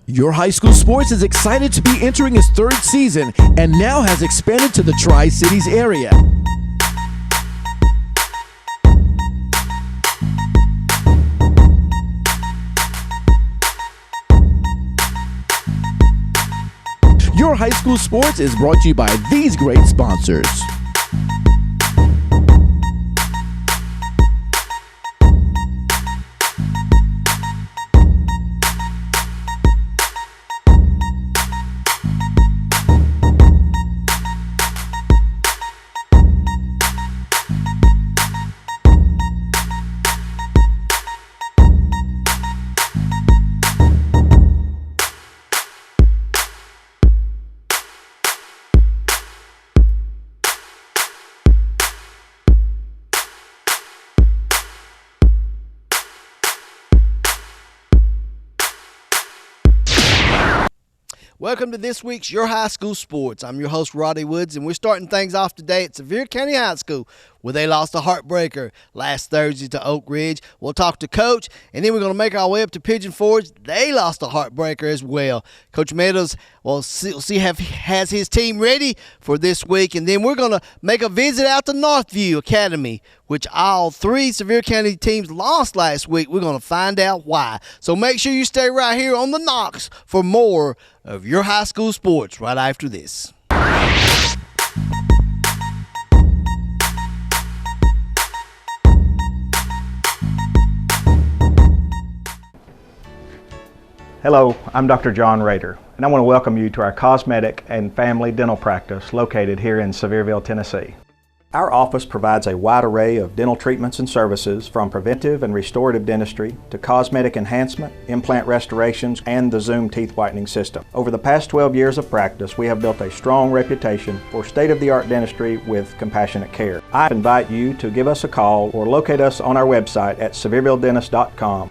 Your high school sports is excited to be entering its third season and now has expanded to the Tri-Cities area. Your high school sports is brought to you by these great sponsors. Welcome to this week's Your High School Sports. I'm your host, Roddy Woods, and we're starting things off today at Sevier County High School, where they lost a heartbreaker last Thursday to Oak Ridge. We'll talk to Coach, and then we're going to make our way up to Pigeon Forge. They lost a heartbreaker as well. Coach Meadows will see has his team ready for this week, and then we're going to make a visit out to Northview Academy, which all three Sevier County teams lost last week. We're going to find out why. So make sure you stay right here on the Knox for more of Your High School Sports right after this. Hello, I'm Dr. John Rader, and I want to welcome you to our cosmetic and family dental practice located here in Sevierville, Tennessee. Our office provides a wide array of dental treatments and services from preventive and restorative dentistry to cosmetic enhancement, implant restorations, and the Zoom teeth whitening system. Over the past 12 years of practice, we have built a strong reputation for state-of-the-art dentistry with compassionate care. I invite you to give us a call or locate us on our website at seviervilledentist.com.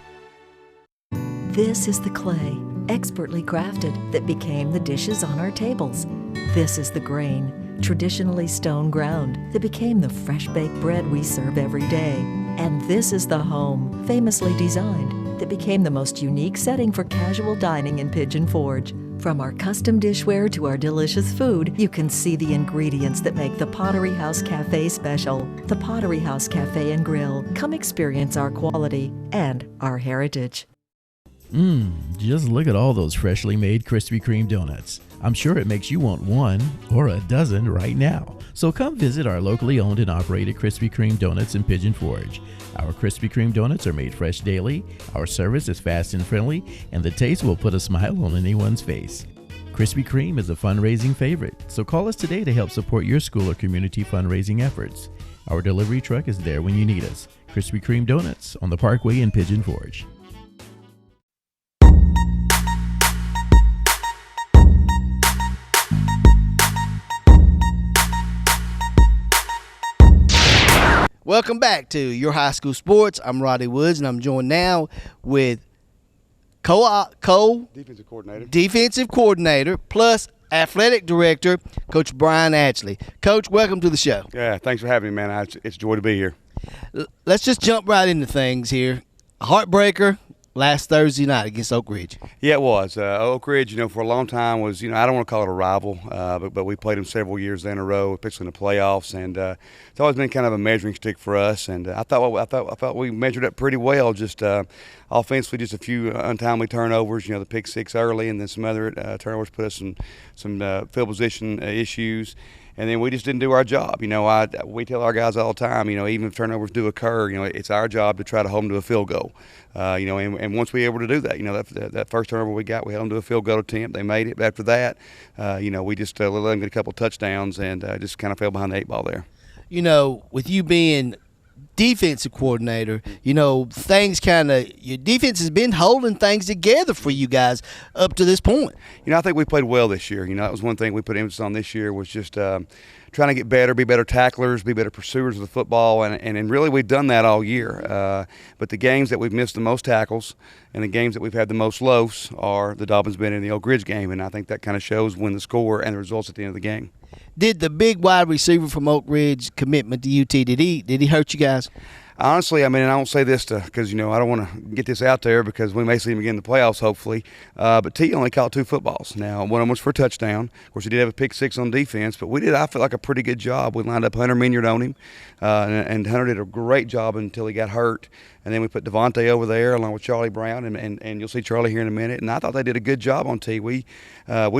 This is the clay, expertly crafted, that became the dishes on our tables. This is the grain, traditionally stone ground, that became the fresh-baked bread we serve every day. And this is the home, famously designed, that became the most unique setting for casual dining in Pigeon Forge. From our custom dishware to our delicious food, you can see the ingredients that make the Pottery House Cafe special. The Pottery House Cafe and Grill. Come experience our quality and our heritage. Just look at all those freshly made Krispy Kreme donuts. I'm sure it makes you want one or a dozen right now. So come visit our locally owned and operated Krispy Kreme donuts in Pigeon Forge. Our Krispy Kreme donuts are made fresh daily, our service is fast and friendly, and the taste will put a smile on anyone's face. Krispy Kreme is a fundraising favorite, so call us today to help support your school or community fundraising efforts. Our delivery truck is there when you need us. Krispy Kreme donuts on the Parkway in Pigeon Forge. Welcome back to Your High School Sports. I'm Roddy Woods, and I'm joined now with defensive coordinator plus athletic director, Coach Brian Ashley. Coach, welcome to the show. Yeah, thanks for having me, man. It's a joy to be here. Let's just jump right into things here. A heartbreaker last Thursday night against Oak Ridge. Yeah, it was. Oak Ridge, for a long time was, I don't want to call it a rival, but we played them several years in a row, especially in the playoffs, and it's always been kind of a measuring stick for us. And I thought we measured up pretty well. Just offensively, just a few untimely turnovers. The pick six early, and then some other turnovers put us in some field position issues. And then we just didn't do our job. We tell our guys all the time, even if turnovers do occur, it's our job to try to hold them to a field goal. And once we were able to do that, that first turnover we got, we held them to a field goal attempt. They made it. But after that, we just let them get a couple touchdowns and just kind of fell behind the eight ball there. With you being defensive coordinator, your defense has been holding things together for you guys up to this point. I think we played well this year. That was one thing we put emphasis on this year was just trying to get better, be better tacklers, be better pursuers of the football, and really we've done that all year. But the games that we've missed the most tackles and the games that we've had the most loafs are the Dobbins Bend and the Oak Ridge game, and I think that kind of shows when the score and the results at the end of the game. Did the big wide receiver from Oak Ridge commitment to UT, did he hurt you guys? Honestly, I mean, and I don't say this because, I don't want to get this out there because we may see him again in the playoffs, hopefully. But T only caught 2 footballs. Now, one of them was for a touchdown. Of course, he did have a pick 6 on defense, but I feel like, a pretty good job. We lined up Hunter Minyard on him, and Hunter did a great job until he got hurt. And then we put Devontae over there along with Charlie Brown, and you'll see Charlie here in a minute. And I thought they did a good job on T. We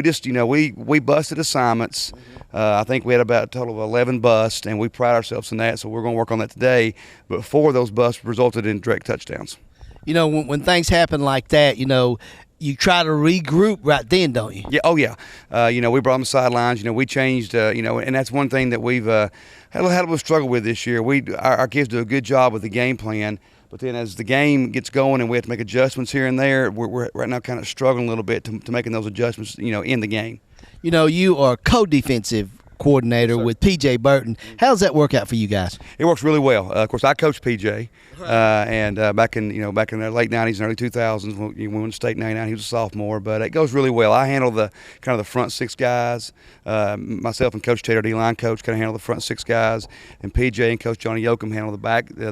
just, we busted assignments. I think we had about a total of 11 busts, and we pride ourselves in that, so we're going to work on that today. But 4 of those busts resulted in direct touchdowns. When things happen like that, you try to regroup right then, don't you? Yeah. Oh, yeah. We brought them to the sidelines. We changed. And that's one thing that we've had a little struggle with this year. Our kids do a good job with the game plan, but then as the game gets going and we have to make adjustments here and there, we're right now kind of struggling a little bit to making those adjustments. In the game. You are co-defensive coordinator with PJ Burton. How does that work out for you guys? It works really well. Of course, I coached PJ, and back in the late '90s and early 2000s when we went to state in '99, he was a sophomore. But it goes really well. I handle the kind of the front 6 guys. Myself and Coach Taylor, D-line coach, kind of handle the front 6 guys, and PJ and Coach Johnny Yoakum handle the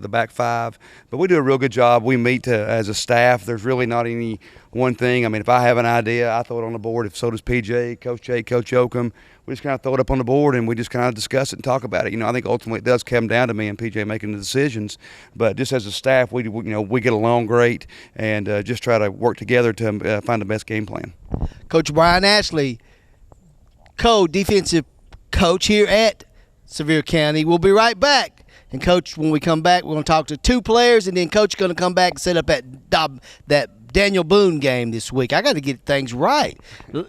back 5. But we do a real good job. We meet as a staff. There's really not any one thing. I mean, if I have an idea, I throw it on the board. If so does PJ, Coach Jay, Coach Yoakum. We just kind of throw it up on the board and we just kind of discuss it and talk about it. I think ultimately it does come down to me and PJ making the decisions. But just as a staff, we get along great and just try to work together to find the best game plan. Coach Brian Ashley, co-defensive coach here at Sevier County. We'll be right back. And, Coach, when we come back, we're going to talk to 2 players, and then Coach is going to come back and set up that Daniel Boone game this week. I got to get things right.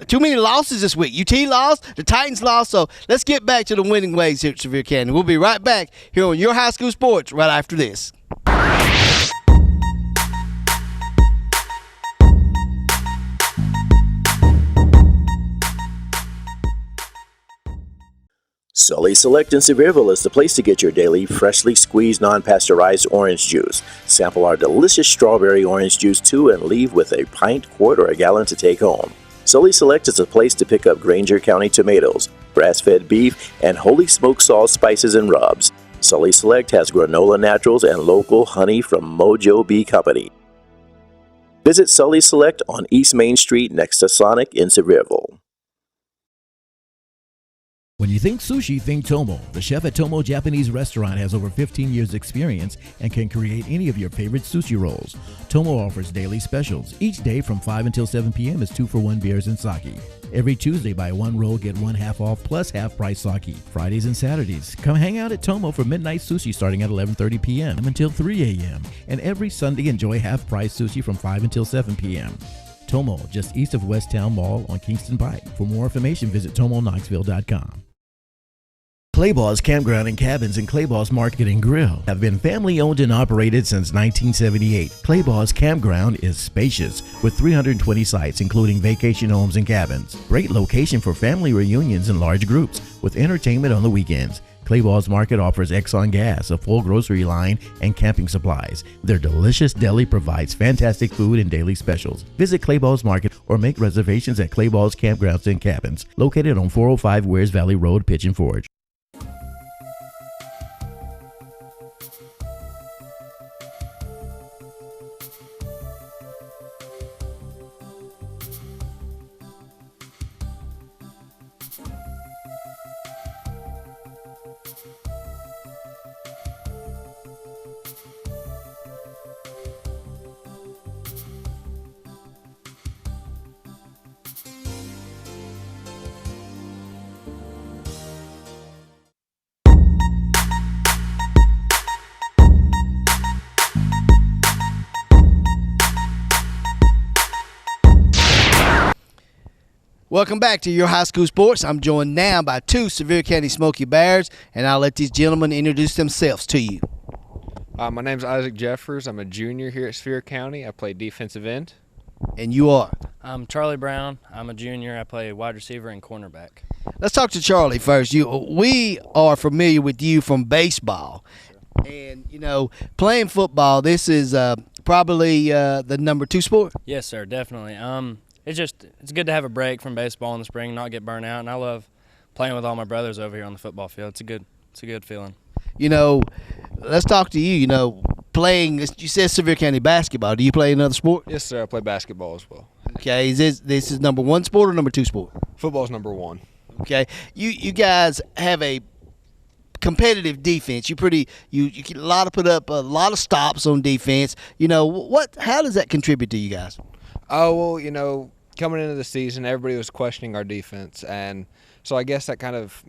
Too many losses this week. UT lost, the Titans lost, so let's get back to the winning ways here at Sevier County. We'll be right back here on Your High School Sports right after this. Sully Select in Sevierville is the place to get your daily freshly squeezed non-pasteurized orange juice. Sample our delicious strawberry orange juice too and leave with a pint, quart, or a gallon to take home. Sully Select is a place to pick up Granger County tomatoes, grass-fed beef, and holy smoked salt spices and rubs. Sully Select has granola naturals and local honey from Mojo Bee Company. Visit Sully Select on East Main Street next to Sonic in Sevierville. When you think sushi, think Tomo. The chef at Tomo Japanese Restaurant has over 15 years experience and can create any of your favorite sushi rolls. Tomo offers daily specials. Each day from 5 until 7 p.m. is 2-for-1 beers and sake. Every Tuesday, buy 1 roll, get 1 half off plus half price sake. Fridays and Saturdays, come hang out at Tomo for midnight sushi starting at 11:30 p.m. until 3 a.m. And every Sunday, enjoy half price sushi from 5 until 7 p.m. Tomo, just east of West Town Mall on Kingston Pike. For more information, visit TomoKnoxville.com. Clayballs Campground and Cabins and Clayballs Market and Grill have been family owned and operated since 1978. Clayballs Campground is spacious with 320 sites including vacation homes and cabins. Great location for family reunions and large groups with entertainment on the weekends. Clayballs Market offers Exxon gas, a full grocery line, and camping supplies. Their delicious deli provides fantastic food and daily specials. Visit Clayballs Market or make reservations at Clayballs Campgrounds and Cabins, located on 405 Wears Valley Road, Pigeon Forge. Welcome back to Your High School Sports. I'm joined now by 2 Sevier County Smoky Bears, and I'll let these gentlemen introduce themselves to you. My name's Isaac Jeffers. I'm a junior here at Sevier County. I play defensive end. And you are? I'm Charlie Brown. I'm a junior. I play wide receiver and cornerback. Let's talk to Charlie first. We are familiar with you from baseball. And, playing football, this is probably the number 2 sport? Yes, sir, definitely. It's good to have a break from baseball in the spring, not get burnt out, and I love playing with all my brothers over here on the football field. It's a good feeling. Let's talk to you. playing, you said Sevier County basketball. Do you play another sport? Yes, sir. I play basketball as well. Okay, this is number one sport or number two sport? Football's number one. Okay, you guys have a competitive defense. You put up a lot of stops on defense. How does that contribute to you guys? Oh, well, coming into the season, everybody was questioning our defense, and so I guess that kind of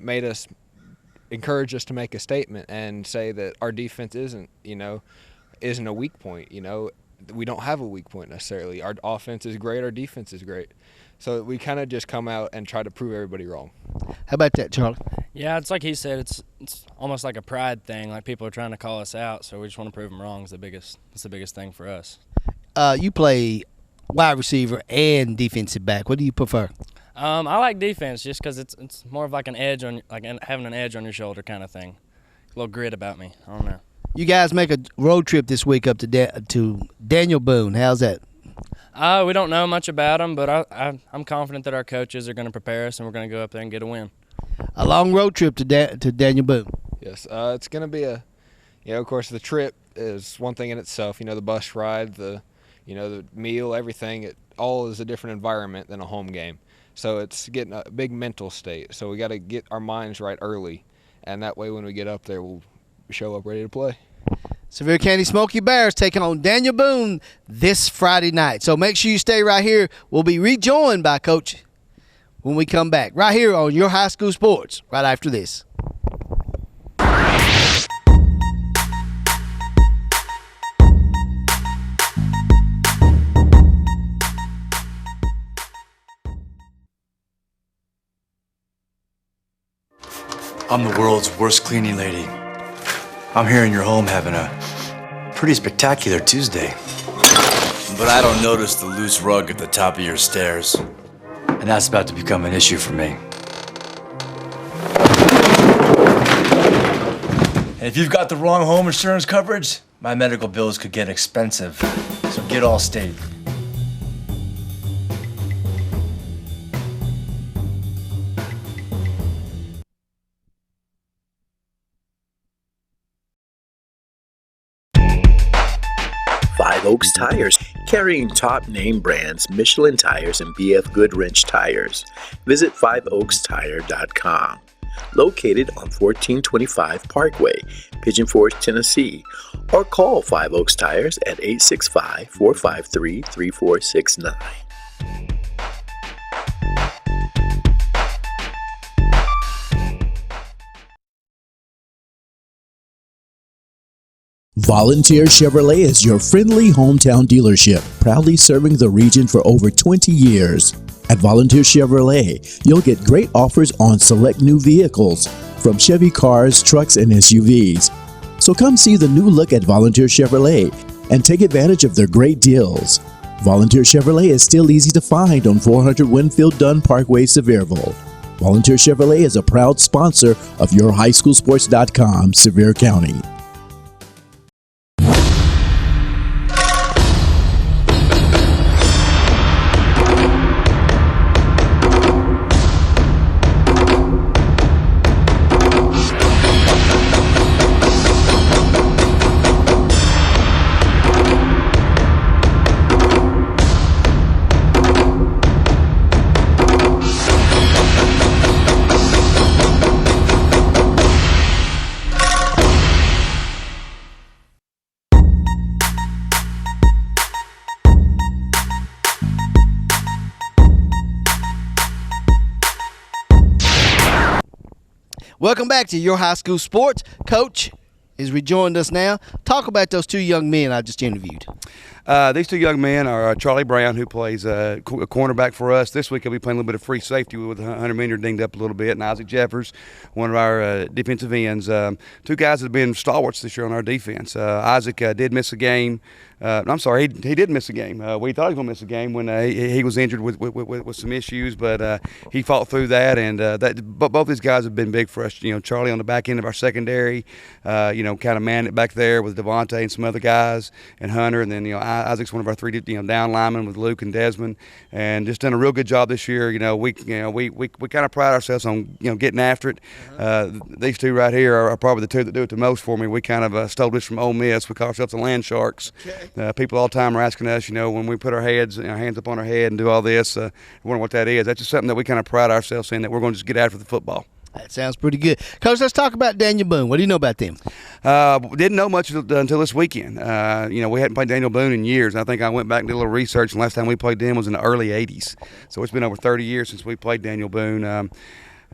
encouraged us to make a statement and say that our defense isn't a weak point. We don't have a weak point necessarily. Our offense is great, our defense is great. So we kind of just come out and try to prove everybody wrong. How about that, Charlie? Yeah, it's like he said. It's almost like a pride thing. Like people are trying to call us out, so we just want to prove them wrong. It's the biggest thing for us. You play wide receiver and defensive back. What do you prefer? I like defense just because it's more of like an edge on, like having an edge on your shoulder kind of thing. A little grit about me. I don't know. You guys make a road trip this week up to Daniel Boone. How's that? We don't know much about them, but I'm confident that our coaches are going to prepare us, and we're going to go up there and get a win. A long road trip to Daniel Boone. Yes, it's going to be of course, the trip is one thing in itself. The bus ride, the meal, everything. It all is a different environment than a home game. So it's getting a big mental state. So we got to get our minds right early, and that way when we get up there, we'll show up ready to play. Sevier County Smoky Bears taking on Daniel Boone this Friday night. So make sure you stay right here. We'll be rejoined by Coach when we come back. Right here on Your High School Sports, right after this. I'm the world's worst cleaning lady. I'm here in your home having a pretty spectacular Tuesday. But I don't notice the loose rug at the top of your stairs. And that's about to become an issue for me. And if you've got the wrong home insurance coverage, my medical bills could get expensive. So get Allstate. Five Oaks Tires, carrying top name brands Michelin Tires and BF Goodwrench Tires. Visit 5oakstire.com. Located on 1425 Parkway, Pigeon Forge, Tennessee, or call 5 Oaks Tires at 865-453-3469. Volunteer Chevrolet is your friendly hometown dealership, proudly serving the region for over 20 years. At Volunteer Chevrolet, you'll get great offers on select new vehicles, from Chevy cars, trucks, and SUVs. So come see the new look at Volunteer Chevrolet and take advantage of their great deals. Volunteer Chevrolet is still easy to find on 400 Winfield Dunn Parkway, Sevierville. Volunteer Chevrolet is a proud sponsor of YourHighSchoolSports.com, Sevier County. Welcome back to Your High School Sports. Coach has rejoined us now. Talk about those two young men I just interviewed. These two young men are Charlie Brown, who plays a cornerback for us. This week he'll be playing a little bit of free safety with Hunter Minier dinged up a little bit, and Isaac Jeffers, one of our defensive ends. Two guys that have been stalwarts this year on our defense. Isaac did miss a game. I'm sorry, he did miss a game. We thought he was going to miss a game when he was injured with some issues, but he fought through that. And but both these guys have been big for us. Charlie on the back end of our secondary, kind of manned it back there with Devontae and some other guys, and Hunter, and then Isaac's one of our 3 down linemen with Luke and Desmond, and just done a real good job this year. We kind of pride ourselves on getting after it. These 2 right here are probably the 2 that do it the most for me. We kind of stole this from Ole Miss. We call ourselves the Land Sharks. Okay. People all the time are asking us, when we put our hands up on our head and do all this, wondering what that is. That's just something that we kind of pride ourselves in, that we're going to just get after the football. That sounds pretty good. Coach, let's talk about Daniel Boone. What do you know about them? Didn't know much until this weekend. We hadn't played Daniel Boone in years. I think I went back and did a little research, and last time we played them was in the early 80s. So it's been over 30 years since we played Daniel Boone.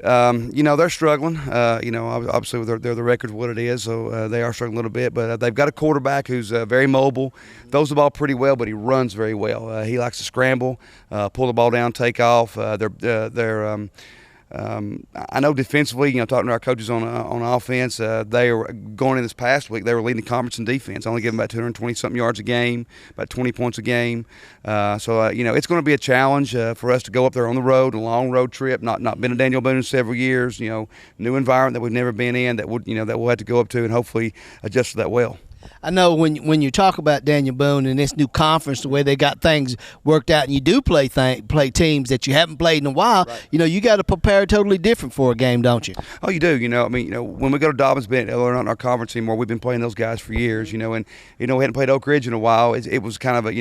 They're struggling. Obviously they're the record's what it is, so they are struggling a little bit. But they've got a quarterback who's very mobile, throws the ball pretty well, but he runs very well. He likes to scramble, pull the ball down, take off. I know defensively, talking to our coaches on offense, they were going in this past week. They were leading the conference in defense, only giving about 220-something yards a game, about 20 points a game. It's going to be a challenge for us to go up there on the road, a long road trip. Not been to Daniel Boone in several years. New environment that we've never been in, that we'll have to go up to and hopefully adjust to that well. I know when you talk about Daniel Boone and this new conference, the way they got things worked out, and you do play teams that you haven't played in a while, right. You got to prepare totally different for a game, don't you? Oh, you do. When we go to Dobbins Bend, they're not in our conference anymore. We've been playing those guys for years, and we hadn't played Oak Ridge in a while. It was kind of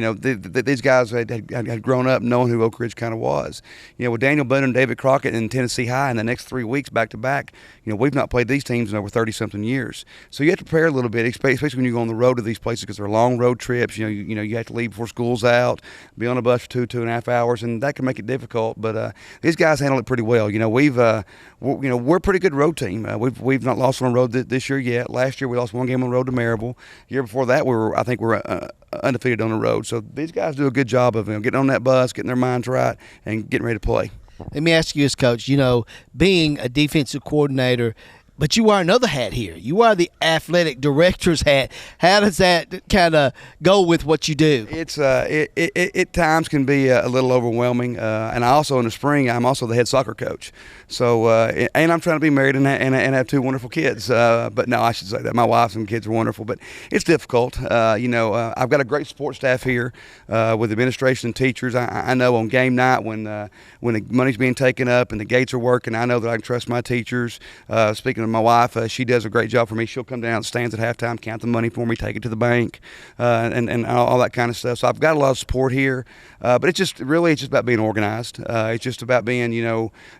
these guys had grown up knowing who Oak Ridge kind of was. With Daniel Boone and David Crockett and Tennessee High in the next 3 weeks back to back, we've not played these teams in over 30-something years. So you have to prepare a little bit, especially when you go on the road to these places, because they're long road trips. You have to leave before school's out, be on a bus for 2.5 hours, and that can make it difficult. But these guys handle it pretty well. We're a pretty good road team. We've not lost on the road this year yet. Last year we lost 1 game on the road to Maryville. The year before that I think we're undefeated on the road. So these guys do a good job of getting on that bus, getting their minds right, and getting ready to play. Let me ask you this, Coach. Being a defensive coordinator, but you wear another hat here. You wear the athletic director's hat. How does that kind of go with what you do? It's it at times can be a little overwhelming. And I also in the spring I'm also the head soccer coach. So and I'm trying to be married and have 2 wonderful kids. But no, I should say that my wife and kids are wonderful. But it's difficult. I've got a great support staff here with administration and teachers. I know on game night when the money's being taken up and the gates are working, I know that I can trust my teachers. Speaking of my wife, she does a great job for me. She'll come down and stands at halftime, count the money for me, take it to the bank, and all that kind of stuff. So I've got a lot of support here, but it's just about being organized. It's just about being,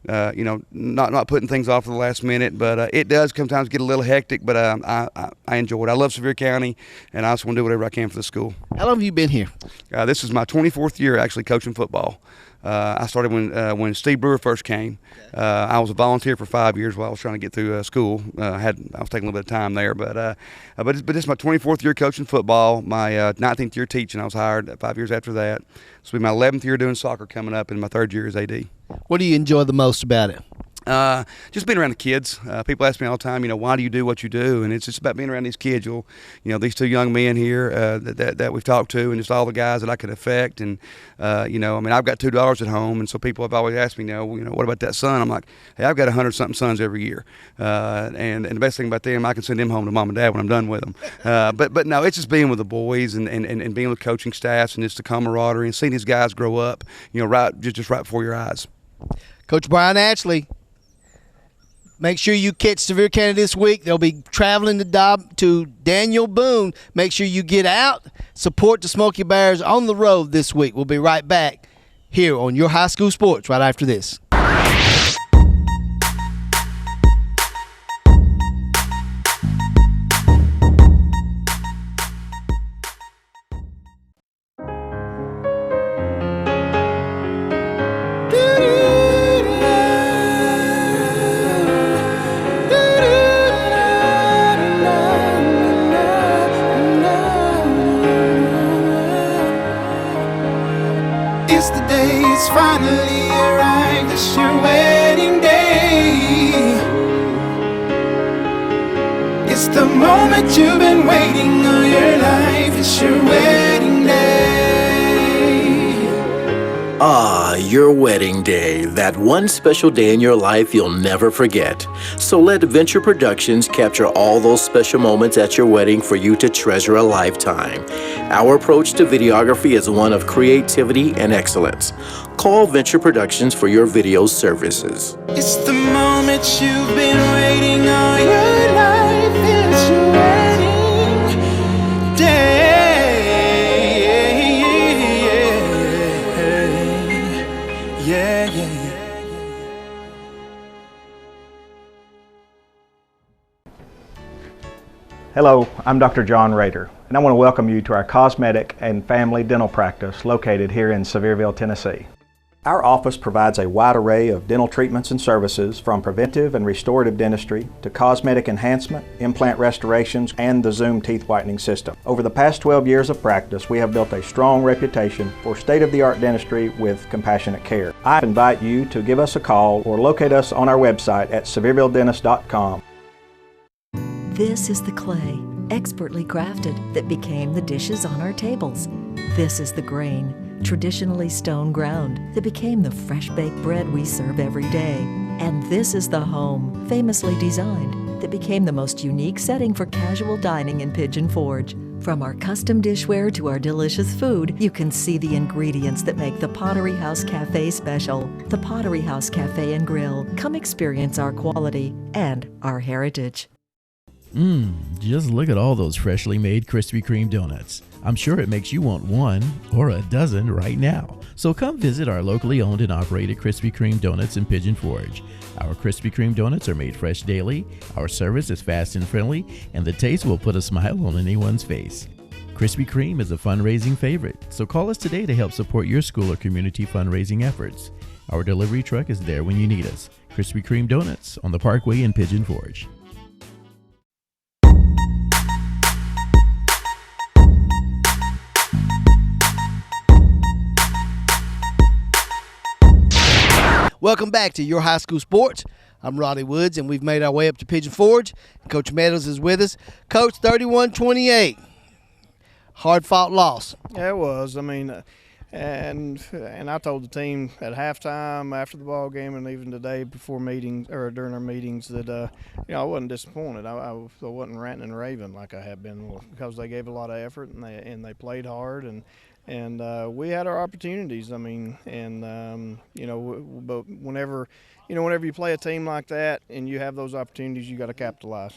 not putting things off to the last minute. But it does sometimes get a little hectic. But I enjoy it. I love Sevier County, and I just want to do whatever I can for the school. How long have you been here? This is my 24th year actually coaching football. I started when Steve Brewer first came. I was a volunteer for 5 years while I was trying to get through school. I was taking a little bit of time there, but this is my 24th year coaching football. My 19th year teaching. I was hired 5 years after that. This will be my 11th year doing soccer coming up, and my 3rd year as AD. What do you enjoy the most about it? Just being around the kids. People ask me all the time, why do you do what you do? And it's just about being around these kids. These 2 young men here that we've talked to, and just all the guys that I could affect. And I've got 2 daughters at home, and so people have always asked me, what about that son? I'm like, hey, I've got 100-something sons every year, and the best thing about them, I can send them home to mom and dad when I'm done with them. But no, it's just being with the boys and being with coaching staffs and just the camaraderie and seeing these guys grow up, right before your eyes. Coach Brian Ashley. Make sure you catch Sevier County this week. They'll be traveling to Daniel Boone. Make sure you get out, support the Smoky Bears on the road this week. We'll be right back here on Your High School Sports right after this. It's the day, it's finally arrived. It's your wedding day. It's the moment you've been waiting all your life. It's your wedding day. Ah, your wedding day, that one special day in your life you'll never forget. So let Venture Productions capture all those special moments at your wedding for you to treasure a lifetime. Our approach to videography is one of creativity and excellence. Call Venture Productions for your video services. It's the moment you've been waiting all your life. It's your wedding day. Yeah, yeah, yeah. Hello, I'm Dr. John Rader, and I want to welcome you to our cosmetic and family dental practice located here in Sevierville, Tennessee. Our office provides a wide array of dental treatments and services from preventive and restorative dentistry to cosmetic enhancement, implant restorations, and the Zoom teeth whitening system. Over the past 12 years of practice, we have built a strong reputation for state-of-the-art dentistry with compassionate care. I invite you to give us a call or locate us on our website at seviervilledentist.com. This is the clay, expertly crafted, that became the dishes on our tables. This is the grain, traditionally stone ground, that became the fresh-baked bread we serve every day. And this is the home, famously designed, that became the most unique setting for casual dining in Pigeon Forge. From our custom dishware to our delicious food, you can see the ingredients that make the Pottery House Cafe special. The Pottery House Cafe and Grill. Come experience our quality and our heritage. Just look at all those freshly made Krispy Kreme donuts. I'm sure it makes you want one or a dozen right now. So come visit our locally owned and operated Krispy Kreme donuts in Pigeon Forge. Our Krispy Kreme donuts are made fresh daily, our service is fast and friendly, and the taste will put a smile on anyone's face. Krispy Kreme is a fundraising favorite, so call us today to help support your school or community fundraising efforts. Our delivery truck is there when you need us. Krispy Kreme Donuts on the Parkway in Pigeon Forge. Welcome back to Your High School Sports. I'm Roddy Woods, and we've made our way up to Pigeon Forge. Coach Meadows is with us. Coach, 31-28. Hard-fought loss. Yeah, it was. I mean, and I told the team at halftime, after the ball game, and even today before meetings or during our meetings that I wasn't disappointed. I wasn't ranting and raving like I have been because they gave a lot of effort and they played hard and we had our opportunities. I mean, and but whenever you play a team like that and you have those opportunities, you got to capitalize.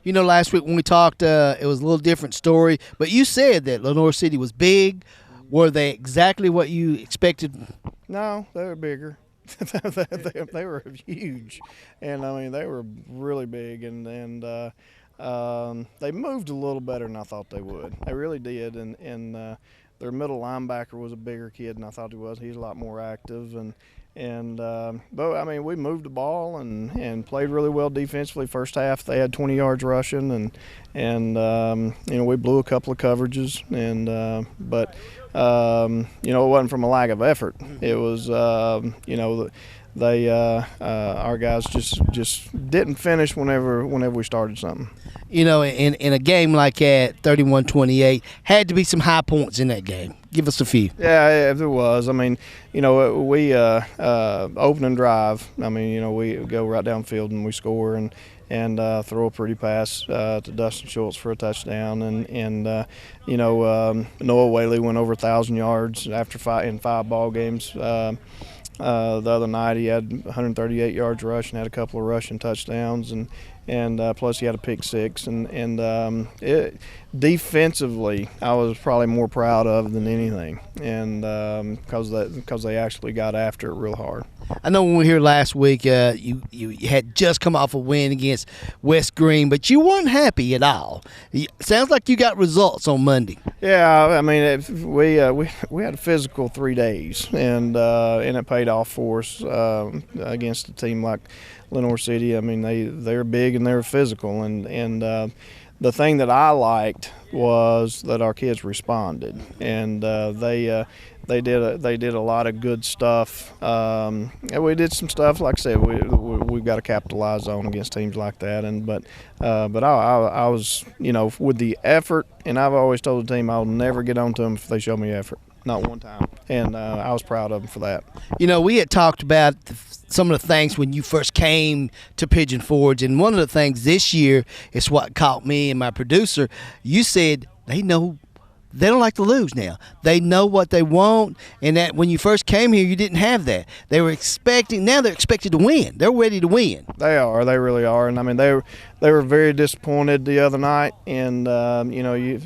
You know, last week when we talked, it was a little different story, but you said that Lenore City was big. Were they exactly what you expected? No, they were bigger. they were huge, and I mean they were really big, and they moved a little better than I thought they would. They really did, and their middle linebacker was a bigger kid than I thought he was. He's a lot more active, but I mean we moved the ball and played really well defensively. First half they had 20 yards rushing, and we blew a couple of coverages, but it wasn't from a lack of effort. It was our guys just didn't finish whenever we started something. You know, in a game like that, 31-28, had to be some high points in that game. Give us a few. Yeah, there was. I mean, we opening drive. I mean, we go right downfield and we score and throw a pretty pass to Dustin Schultz for a touchdown, and Noah Whaley went over 1,000 yards in 5 ball games. The other night he had 138 yards rushing, had a couple of rushing touchdowns, and plus he had a pick six, defensively I was probably more proud of than anything, and because they actually got after it real hard. I know when we were here last week, you had just come off a win against West Green, but you weren't happy at all. Sounds like you got results on Monday. Yeah, I mean we had a physical 3 days, and it paid off for us against a team like Lenore City. I mean they're big and they're physical, and the thing that I liked was that our kids responded, and they did a lot of good stuff. And we did some stuff, like I said, we've got to capitalize on against teams like that. But I was, with the effort, and I've always told the team I'll never get on to them if they show me effort. not one time. And I was proud of them for that. You know, we had talked about some of the things when you first came to Pigeon Forge, and one of the things this year is what caught me and my producer. You said they don't like to lose now. They know what they want, and that when you first came here, you didn't have that. They were expecting. Now they're expected to win. They're ready to win. They are. They really are. And I mean, they were very disappointed the other night. And if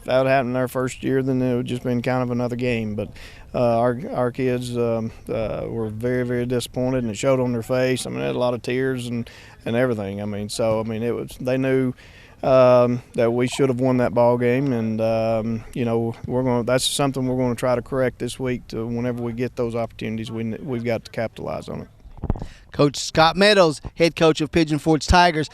that would happen their first year, then it would just been kind of another game. But our kids were very, very disappointed, and it showed on their face. I mean, they had a lot of tears and everything. I mean, it was. They knew that we should have won that ball game, and that's something we're going to try to correct this week. To whenever we get those opportunities, we've got to capitalize on it. Coach Scott Meadows, head coach of Pigeon Forge Tigers,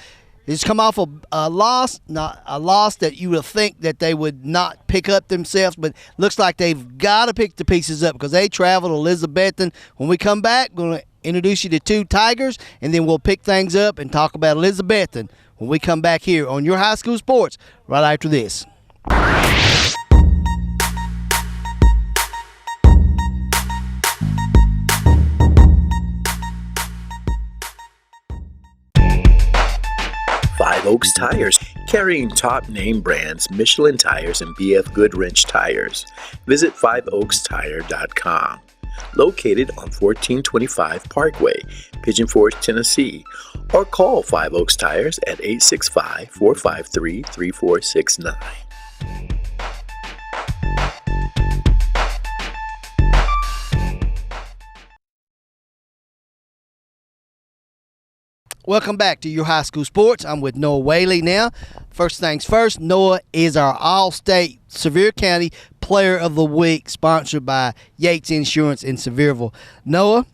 has come off a loss, not a loss that you would think that they would not pick up themselves, but looks like they've got to pick the pieces up because they travel to Elizabethton. When we come back, we're going to introduce you to two Tigers, and then we'll pick things up and talk about Elizabethton when we come back here on Your High School Sports right after this. Five Oaks Tires, carrying top name brands Michelin Tires and BF Goodwrench Tires. Visit 5oakstire.com. Located on 1425 Parkway, Pigeon Forge, Tennessee, or call 5 Oaks Tires at 865-453-3469. Welcome back to Your High School Sports. I'm with Noah Whaley now. First things first, Noah is our All-State Sevier County Player of the Week, sponsored by Yates Insurance in Sevierville. Noah,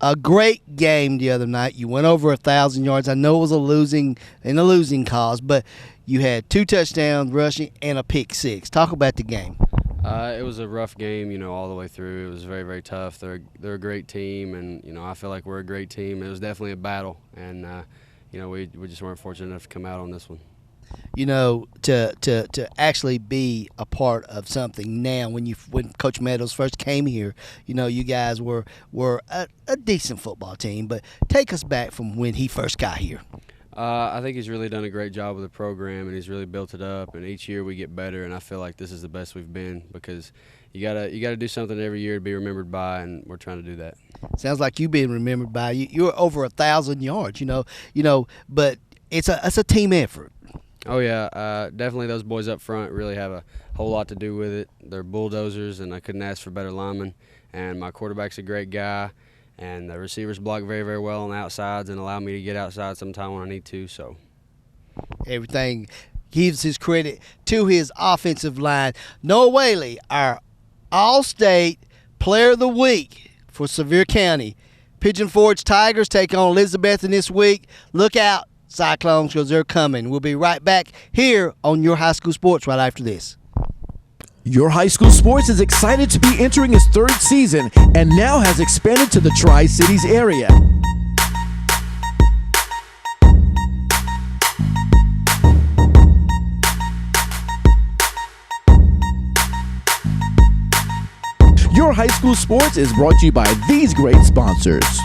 a great game the other night. You went over 1,000 yards. I know it was a losing cause, but you had 2 touchdowns rushing and a pick 6. Talk about the game. It was a rough game, all the way through. It was very, very tough. They're a great team, and I feel like we're a great team. It was definitely a battle, and we just weren't fortunate enough to come out on this one. To actually be a part of something now. When Coach Meadows first came here, you guys were a decent football team. But take us back from when he first got here. I think he's really done a great job with the program, and he's really built it up. And each year we get better, and I feel like this is the best we've been because you gotta do something every year to be remembered by, and we're trying to do that. Sounds like you've been remembered by. You're over 1,000 yards. But it's a team effort. Oh yeah, definitely those boys up front really have a whole lot to do with it. They're bulldozers, and I couldn't ask for better linemen. And my quarterback's a great guy. And the receivers block very, very well on the outsides and allow me to get outside sometime when I need to. So everything gives his credit to his offensive line. Noah Whaley, our All-State Player of the Week for Sevier County. Pigeon Forge Tigers take on Elizabethton this week. Look out, Cyclones, because they're coming. We'll be right back here on Your High School Sports right after this. Your High School Sports is excited to be entering its 3rd season and now has expanded to the Tri-Cities area. Your High School Sports is brought to you by these great sponsors.